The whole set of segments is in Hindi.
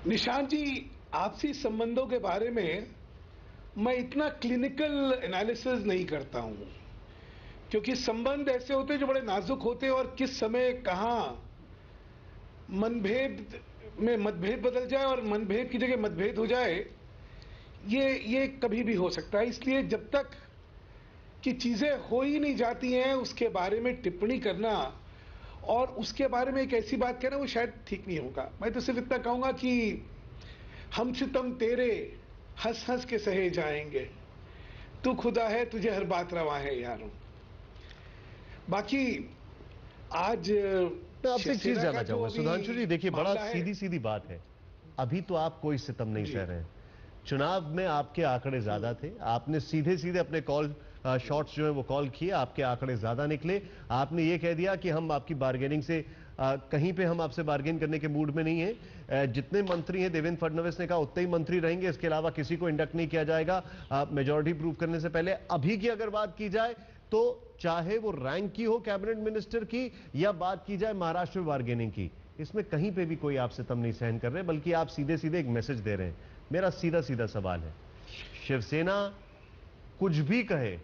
निशांत जी, आपसी संबंधों के बारे में मैं इतना क्लिनिकल एनालिसिस नहीं करता हूं, क्योंकि संबंध ऐसे होते हैं जो बड़े नाजुक होते हैं और किस समय कहां मनभेद में मतभेद बदल जाए और मनभेद की जगह मतभेद हो जाए, ये कभी भी हो सकता है। इसलिए जब तक कि चीजें हो ही नहीं जाती हैं उसके बारे में टिप्पणी करना और उसके बारे में एक ऐसी बात कहना वो शायद ठीक नहीं होगा। मैं तो सिर्फ इतना कहूंगा कि हम सितम तेरे हंस हंस के सहे जाएंगे, तू खुदा है तुझे हर बात रवा है यारों। बाकी आज मैं आपसे एक चीज जानना चाहूंगा सुधांशु जी, देखिए बड़ा सीधी सीधी बात है, अभी तो आप कोई सितम नहीं सह रहे हैं। चुनाव में आपके आंकड़े ज्यादा थे, आपने सीधे सीधे अपने कॉल शॉट्स जो है वो कॉल किए, आपके आंकड़े ज्यादा निकले। आपने ये कह दिया कि हम आपकी बार्गेनिंग से कहीं पे हम आपसे बार्गेन करने के मूड में नहीं है। जितने मंत्री हैं देवेंद्र फडणवीस ने कहा उतने ही मंत्री रहेंगे, इसके अलावा किसी को इंडक्ट नहीं किया जाएगा मेजॉरिटी प्रूव करने से पहले। अभी की अगर बात की जाए तो चाहे वो रैंक की हो कैबिनेट मिनिस्टर की या बात की जाए महाराष्ट्र में बार्गेनिंग की, इसमें कहीं पे भी कोई आप सितम नहीं सहन कर रहे, बल्कि आप सीधे सीधे एक मैसेज दे रहे हैं। मेरा सीधा सीधा सवाल है, शिवसेना कुछ भी कहे,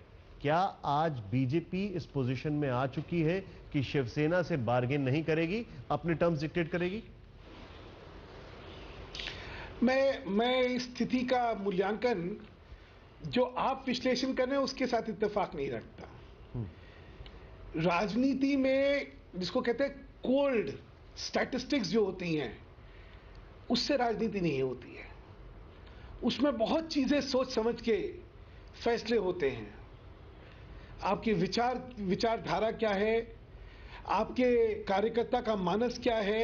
क्या आज बीजेपी इस पोजीशन में आ चुकी है कि शिवसेना से बार्गेन नहीं करेगी, अपने टर्म्स डिक्टेट करेगी? मैं इस स्थिति का मूल्यांकन जो आप विश्लेषण कर रहे हैं उसके साथ इत्तेफाक नहीं रखता। राजनीति में जिसको कहते हैं कोल्ड स्टैटिस्टिक्स जो होती हैं, उससे राजनीति नहीं होती है। उसमें बहुत चीजें सोच समझ के फैसले होते हैं। आपकी विचारधारा क्या है, आपके कार्यकर्ता का मानस क्या है,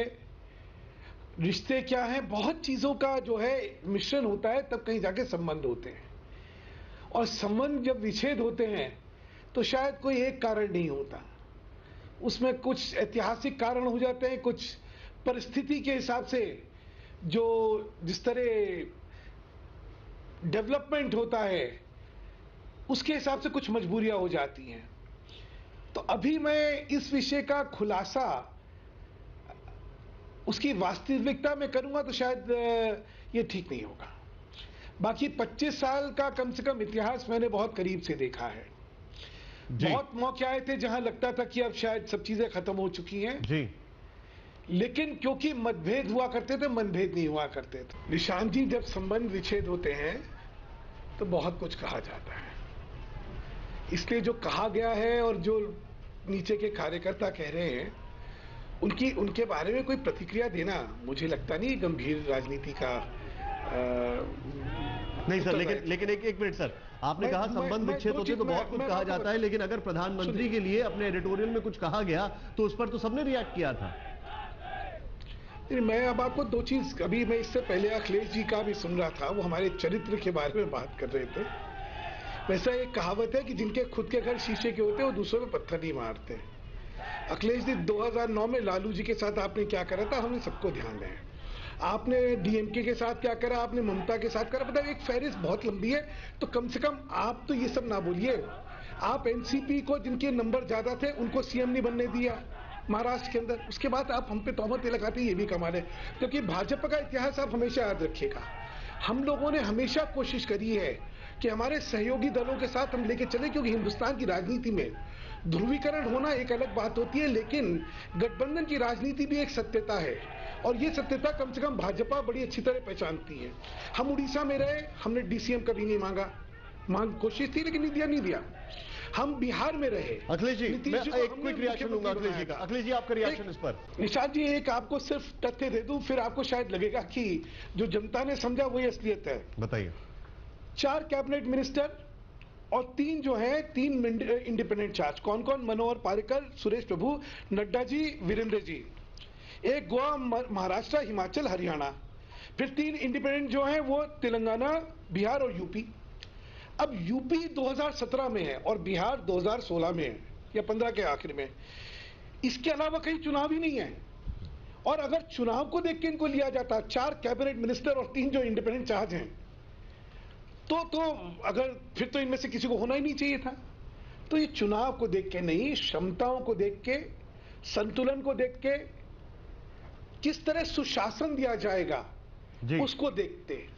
रिश्ते क्या हैं, बहुत चीजों का जो है मिश्रण होता है, तब कहीं जाके संबंध होते हैं। और संबंध जब विच्छेद होते हैं तो शायद कोई एक कारण नहीं होता, उसमें कुछ ऐतिहासिक कारण हो जाते हैं, कुछ परिस्थिति के हिसाब से जो जिस तरह डेवलपमेंट होता है उसके हिसाब से कुछ मजबूरियां हो जाती हैं। तो अभी मैं इस विषय का खुलासा उसकी वास्तविकता में करूंगा तो शायद ये ठीक नहीं होगा। बाकी 25 साल का कम से कम इतिहास मैंने बहुत करीब से देखा है। बहुत मौके आए थे जहां लगता था कि अब शायद सब चीजें खत्म हो चुकी हैं जी, लेकिन क्योंकि मतभेद हुआ करते थे, मनभेद नहीं हुआ करते थे। निशांत जी, जब संबंध विच्छेद होते हैं तो बहुत कुछ कहा जाता है। इसलिए जो कहा गया है और जो नीचे के कार्यकर्ता कह रहे हैं उनके बारे में कोई प्रतिक्रिया देना मुझे लगता नहीं गंभीर राजनीति का नहीं सर। लेकिन एक मिनट सर, आपने कहा संबंध विच्छेद होते तो बहुत कुछ कहा जाता है, लेकिन अगर प्रधानमंत्री के लिए अपने एडिटोरियल में कुछ कहा गया तो उस पर तो सबने रिएक्ट किया था। मैं अब आपको दो चीज, अभी मैं इससे पहले अखिलेश जी का भी सुन रहा था, वो हमारे चरित्र के बारे में बात कर रहे थे। वैसा एक कहावत है कि जिनके खुद के घर शीशे के होते हैं वो दूसरों में पत्थर नहीं मारते। अखिलेश जी, 2009 में लालू जी के साथ आपने क्या करा था, हमने सबको ध्यान है। आपने डीएमके के साथ क्या करा, आपने ममता के साथ करा, मतलब एक फहरिस्त बहुत लंबी है। तो कम से कम आप तो ये सब ना बोलिए। आप एनसीपी को जिनके नंबर ज्यादा थे उनको सीएम नहीं बनने दिया महाराष्ट्र के अंदर, उसके बाद आप हम पे तोहमत लगाते, ये भी कमाल है। क्योंकि भाजपा का इतिहास आप हमेशा याद रखिएगा, हम लोगों ने हमेशा कोशिश करी है कि हमारे सहयोगी दलों के साथ हम लेके चले, क्योंकि हिंदुस्तान की राजनीति में ध्रुवीकरण होना एक अलग बात होती है, लेकिन गठबंधन की राजनीति भी एक सत्यता है, और ये सत्यता कम से कम भाजपा बड़ी अच्छी तरह पहचानती है। हम उड़ीसा में रहे, हमने डीसीएम कभी नहीं मांगा, कोशिश थी लेकिन नहीं दिया। हम बिहार में रहे। अखिलेश जी, मैं एक क्विक रिएक्शन लूंगा अखिलेश जी का। अखिलेश जी, आपका रिएक्शन इस पर। निशांत जी, एक आपको सिर्फ तथ्य दे दूं, फिर आपको शायद लगेगा कि जो जनता ने समझा वही असलियत है। बताइए। 4 कैबिनेट मिनिस्टर और 3 जो है 3 इंडिपेंडेंट चार्ज। कौन कौन? मनोहर पारिकर, सुरेश प्रभु, नड्डा जी, वीरेंद्र जी। एक गोवा, महाराष्ट्र, हिमाचल, हरियाणा। फिर 3 इंडिपेंडेंट जो हैं वो तेलंगाना, बिहार और यूपी। अब यूपी 2017 में है और बिहार 2016 में है या 15 के आखिर में। इसके अलावा कहीं चुनाव ही नहीं है। और अगर चुनाव को देख के इनको लिया जाता, 4 कैबिनेट मिनिस्टर और 3 जो इंडिपेंडेंट चार्ज हैं, तो अगर फिर तो इनमें से किसी को होना ही नहीं चाहिए था। तो ये चुनाव को देख के नहीं, क्षमताओं को देख के, संतुलन को देख के, किस तरह सुशासन दिया जाएगा जी। उसको देखते हैं।